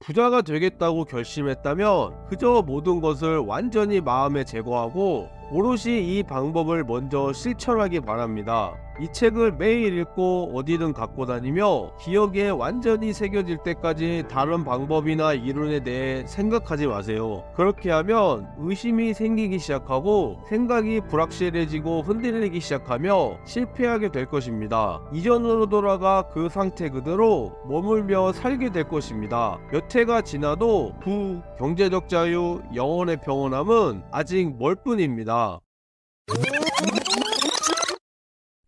부자가 되겠다고 결심했다면 그저 모든 것을 완전히 마음에 제거하고 오롯이 이 방법을 먼저 실천하기 바랍니다. 이 책을 매일 읽고 어디든 갖고 다니며 기억에 완전히 새겨질 때까지 다른 방법이나 이론에 대해 생각하지 마세요. 그렇게 하면 의심이 생기기 시작하고 생각이 불확실해지고 흔들리기 시작하며 실패하게 될 것입니다. 이전으로 돌아가 그 상태 그대로 머물며 살게 될 것입니다. 몇 해가 지나도 경제적 자유, 영혼의 평온함은 아직 멀 뿐입니다.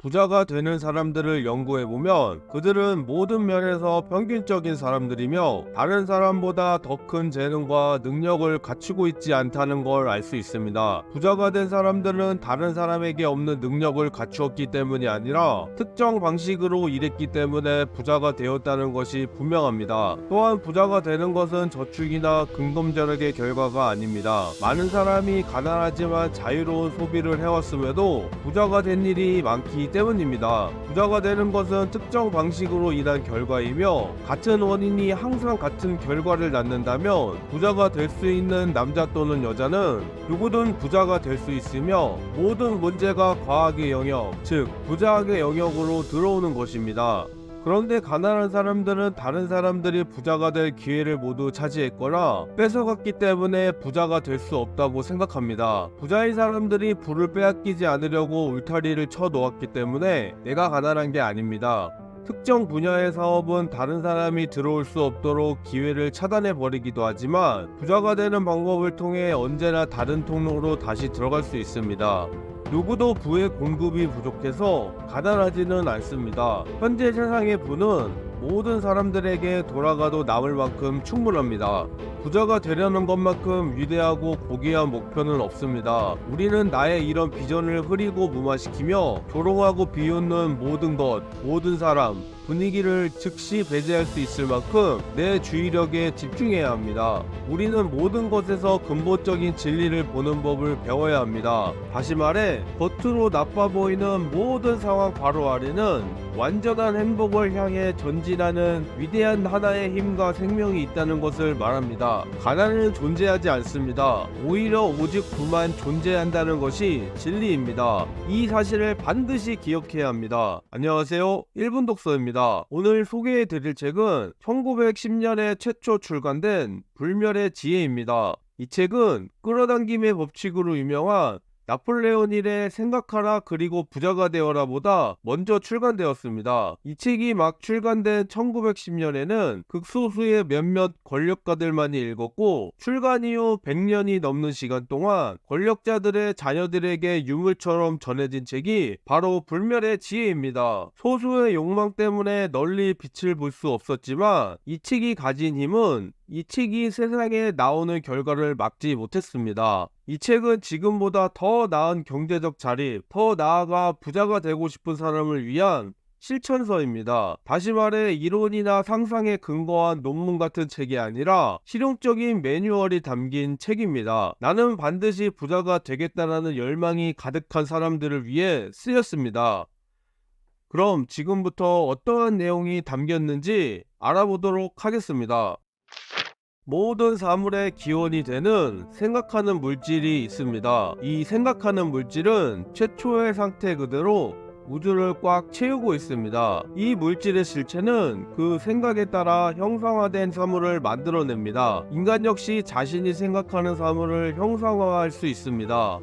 부자가 되는 사람들을 연구해보면 그들은 모든 면에서 평균적인 사람들이며 다른 사람보다 더 큰 재능과 능력을 갖추고 있지 않다는 걸 알 수 있습니다. 부자가 된 사람들은 다른 사람에게 없는 능력을 갖추었기 때문이 아니라 특정 방식으로 일했기 때문에 부자가 되었다는 것이 분명합니다. 또한 부자가 되는 것은 저축이나 근검절약의 결과가 아닙니다. 많은 사람이 가난하지만 자유로운 소비를 해왔음에도 부자가 된 일이 많기 때문입니다. 부자가 되는 것은 특정 방식으로 인한 결과이며 같은 원인이 항상 같은 결과를 낳는다면 부자가 될 수 있는 남자 또는 여자는 누구든 부자가 될 수 있으며 모든 문제가 과학의 영역, 즉 부자학의 영역으로 들어오는 것입니다. 그런데 가난한 사람들은 다른 사람들이 부자가 될 기회를 모두 차지했거나 뺏어갔기 때문에 부자가 될 수 없다고 생각합니다. 부자인 사람들이 부를 빼앗기지 않으려고 울타리를 쳐 놓았기 때문에 내가 가난한 게 아닙니다. 특정 분야의 사업은 다른 사람이 들어올 수 없도록 기회를 차단해 버리기도 하지만 부자가 되는 방법을 통해 언제나 다른 통로로 다시 들어갈 수 있습니다. 누구도 부의 공급이 부족해서 가난하지는 않습니다. 현재 세상의 부는 모든 사람들에게 돌아가도 남을 만큼 충분합니다. 부자가 되려는 것만큼 위대하고 고귀한 목표는 없습니다. 우리는 나의 이런 비전을 흐리고 무마시키며 조롱하고 비웃는 모든 것, 모든 사람, 분위기를 즉시 배제할 수 있을 만큼 내 주의력에 집중해야 합니다. 우리는 모든 것에서 근본적인 진리를 보는 법을 배워야 합니다. 다시 말해, 겉으로 나빠 보이는 모든 상황 바로 아래는 완전한 행복을 향해 전진하는 위대한 하나의 힘과 생명이 있다는 것을 말합니다. 가난은 존재하지 않습니다. 오히려 오직 부만 존재한다는 것이 진리입니다. 이 사실을 반드시 기억해야 합니다. 안녕하세요. 1분 독서입니다. 오늘 소개해드릴 책은 1910년에 최초 출간된 불멸의 지혜입니다. 이 책은 끌어당김의 법칙으로 유명한 나폴레온 힐의 생각하라 그리고 부자가 되어라 보다 먼저 출간되었습니다. 이 책이 막 출간된 1910년에는 극소수의 몇몇 권력가들만이 읽었고 출간 이후 100년이 넘는 시간 동안 권력자들의 자녀들에게 유물처럼 전해진 책이 바로 불멸의 지혜입니다. 소수의 욕망 때문에 널리 빛을 볼 수 없었지만 이 책이 가진 힘은 이 책이 세상에 나오는 결과를 막지 못했습니다. 이 책은 지금보다 더 나은 경제적 자립, 더 나아가 부자가 되고 싶은 사람을 위한 실천서입니다. 다시 말해 이론이나 상상에 근거한 논문 같은 책이 아니라 실용적인 매뉴얼이 담긴 책입니다. 나는 반드시 부자가 되겠다라는 열망이 가득한 사람들을 위해 쓰였습니다. 그럼 지금부터 어떠한 내용이 담겼는지 알아보도록 하겠습니다. 모든 사물의 기원이 되는 생각하는 물질이 있습니다. 이 생각하는 물질은 최초의 상태 그대로 우주를 꽉 채우고 있습니다. 이 물질의 실체는 그 생각에 따라 형상화된 사물을 만들어냅니다. 인간 역시 자신이 생각하는 사물을 형상화할 수 있습니다.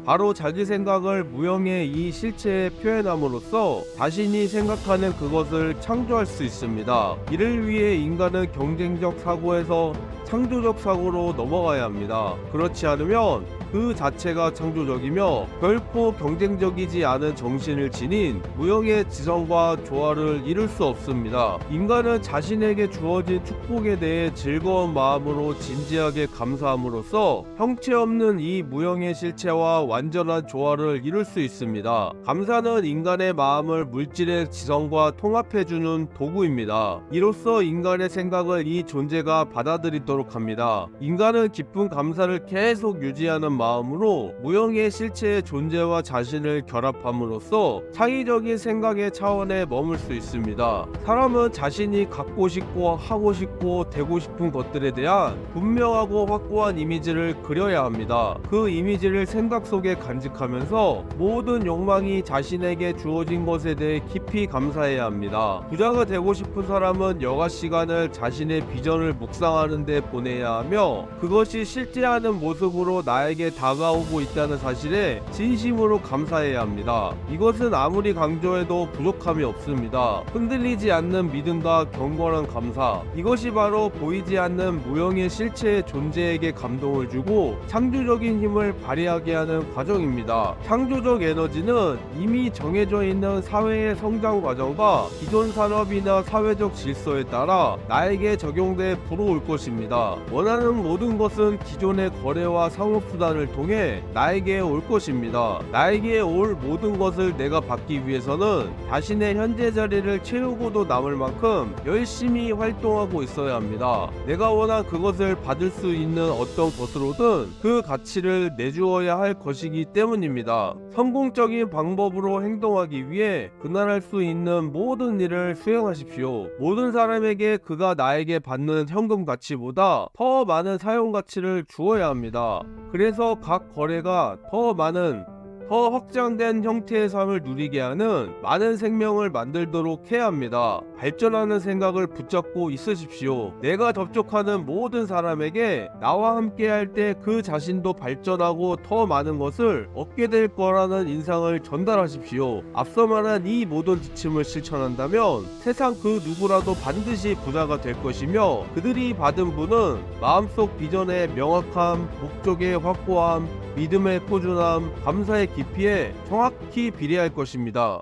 바로 자기 생각을 무형의 이 실체에 표현함으로써 자신이 생각하는 그것을 창조할 수 있습니다. 이를 위해 인간은 경쟁적 사고에서 창조적 사고로 넘어가야 합니다. 그렇지 않으면 그 자체가 창조적이며 결코 경쟁적이지 않은 정신을 지닌 무형의 지성과 조화를 이룰 수 없습니다. 인간은 자신에게 주어진 축복에 대해 즐거운 마음으로 진지하게 감사함으로써 형체 없는 이 무형의 실체와 완전한 조화를 이룰 수 있습니다. 감사는 인간의 마음을 물질의 지성과 통합해주는 도구입니다. 이로써 인간의 생각을 이 존재가 받아들이도록 되도록 합니다. 인간은 깊은 감사를 계속 유지하는 마음으로 무형의 실체의 존재와 자신을 결합함으로써 창의적인 생각의 차원에 머물 수 있습니다. 사람은 자신이 갖고 싶고 하고 싶고 되고 싶은 것들에 대한 분명하고 확고한 이미지를 그려야 합니다. 그 이미지를 생각 속에 간직하면서 모든 욕망이 자신에게 주어진 것에 대해 깊이 감사해야 합니다. 부자가 되고 싶은 사람은 여가 시간을 자신의 비전을 묵상하는 데 보내야 하며 그것이 실제하는 모습으로 나에게 다가오고 있다는 사실에 진심으로 감사해야 합니다. 이것은 아무리 강조해도 부족함이 없습니다. 흔들리지 않는 믿음과 경건한 감사, 이것이 바로 보이지 않는 무형의 실체의 존재에게 감동을 주고 창조적인 힘을 발휘하게 하는 과정입니다. 창조적 에너지는 이미 정해져 있는 사회의 성장 과정과 기존 산업이나 사회적 질서에 따라 나에게 적용돼 불어올 것입니다. 원하는 모든 것은 기존의 거래와 상업수단을 통해 나에게 올 것입니다. 나에게 올 모든 것을 내가 받기 위해서는 자신의 현재 자리를 채우고도 남을 만큼 열심히 활동하고 있어야 합니다. 내가 원한 그것을 받을 수 있는 어떤 것으로든 그 가치를 내주어야 할 것이기 때문입니다. 성공적인 방법으로 행동하기 위해 그날 할 수 있는 모든 일을 수행하십시오. 모든 사람에게 그가 나에게 받는 현금 가치보다 더 많은 사용 가치를 주어야 합니다. 그래서 각 거래가 더 많은 더 확장된 형태의 삶을 누리게 하는 많은 생명을 만들도록 해야 합니다. 발전하는 생각을 붙잡고 있으십시오. 내가 접촉하는 모든 사람에게 나와 함께 할 때 그 자신도 발전하고 더 많은 것을 얻게 될 거라는 인상을 전달하십시오. 앞서 말한 이 모든 지침을 실천한다면 세상 그 누구라도 반드시 부자가 될 것이며 그들이 받은 부는 마음속 비전의 명확함, 목적의 확고함, 믿음의 꾸준함, 감사의 깊이에 정확히 비례할 것입니다.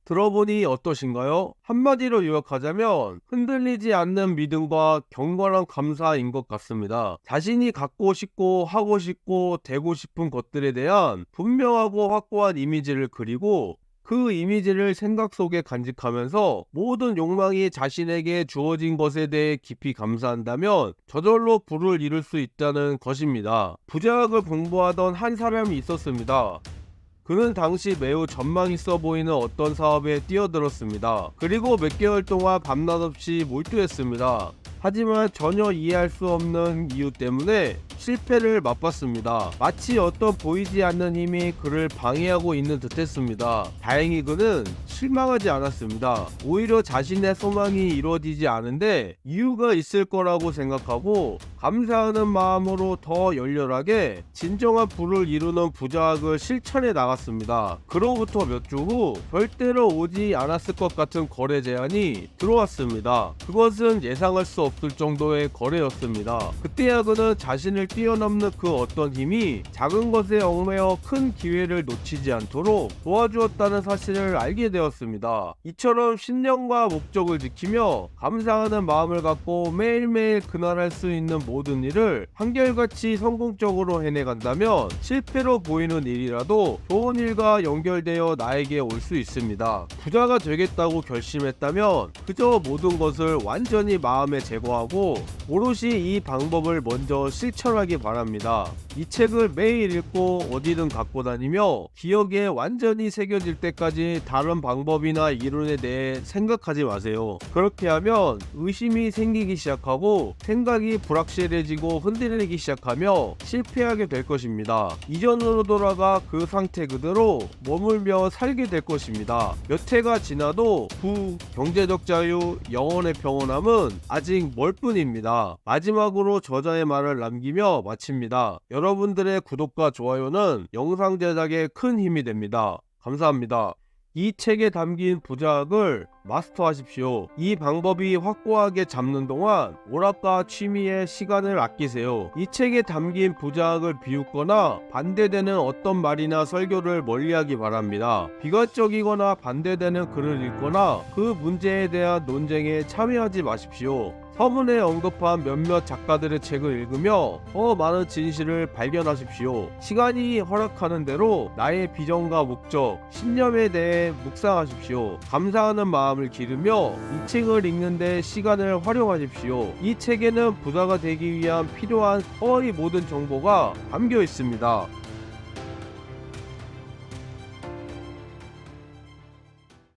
들어보니 어떠신가요? 한마디로 요약하자면 흔들리지 않는 믿음과 경건한 감사인 것 같습니다. 자신이 갖고 싶고 하고 싶고 되고 싶은 것들에 대한 분명하고 확고한 이미지를 그리고 그 이미지를 생각 속에 간직하면서 모든 욕망이 자신에게 주어진 것에 대해 깊이 감사한다면 저절로 부를 이룰 수 있다는 것입니다. 부자학을 공부하던 한 사람이 있었습니다. 그는 당시 매우 전망 있어 보이는 어떤 사업에 뛰어들었습니다. 그리고 몇 개월 동안 밤낮 없이 몰두했습니다. 하지만 전혀 이해할 수 없는 이유 때문에 실패를 맛봤습니다. 마치 어떤 보이지 않는 힘이 그를 방해하고 있는 듯했습니다. 다행히 그는 실망하지 않았습니다. 오히려 자신의 소망이 이루어지지 않은데 이유가 있을 거라고 생각하고 감사하는 마음으로 더 열렬하게 진정한 부를 이루는 부자학을 실천해 나갔습니다. 그로부터 몇 주 후 절대로 오지 않았을 것 같은 거래 제안이 들어왔습니다. 그것은 예상할 수 없을 정도의 거래였습니다. 그때야 그는 자신을 뛰어넘는 그 어떤 힘이 작은 것에 얽매여 큰 기회를 놓치지 않도록 도와주었다는 사실을 알게 되었습니다. 이처럼 신념과 목적을 지키며 감사하는 마음을 갖고 매일매일 그날 할 수 있는 모든 일을 한결같이 성공적으로 해내간다면 실패로 보이는 일이라도 좋은 일과 연결되어 나에게 올 수 있습니다. 부자가 되겠다고 결심했다면 그저 모든 것을 완전히 마음에 제거하고 오롯이 이 방법을 먼저 실천하기 바랍니다. 이 책을 매일 읽고 어디든 갖고 다니며 기억에 완전히 새겨질 때까지 다른 방법이나 이론에 대해 생각하지 마세요. 그렇게 하면 의심이 생기기 시작하고 생각이 불확실해지고 흔들리기 시작하며 실패하게 될 것입니다. 이전으로 돌아가 그 상태 그대로 머물며 살게 될 것입니다. 몇 해가 지나도 경제적 자유, 영혼의 평온함은 아직 멀 뿐입니다. 마지막으로 저자의 말을 남기며 마칩니다. 여러분들의 구독과 좋아요는 영상 제작에 큰 힘이 됩니다. 감사합니다. 이 책에 담긴 부자학을 마스터하십시오. 이 방법이 확고하게 잡는 동안 오락과 취미에 시간을 아끼세요. 이 책에 담긴 부자학을 비웃거나 반대되는 어떤 말이나 설교를 멀리하기 바랍니다. 비관적이거나 반대되는 글을 읽거나 그 문제에 대한 논쟁에 참여하지 마십시오. 서문에 언급한 몇몇 작가들의 책을 읽으며 더 많은 진실을 발견하십시오. 시간이 허락하는 대로 나의 비전과 목적, 신념에 대해 묵상하십시오. 감사하는 마음 마음을 기르며 이 책을 읽는데 시간을 활용하십시오. 이 책에는 부자가 되기 위한 필요한 거의 모든 정보가 담겨 있습니다.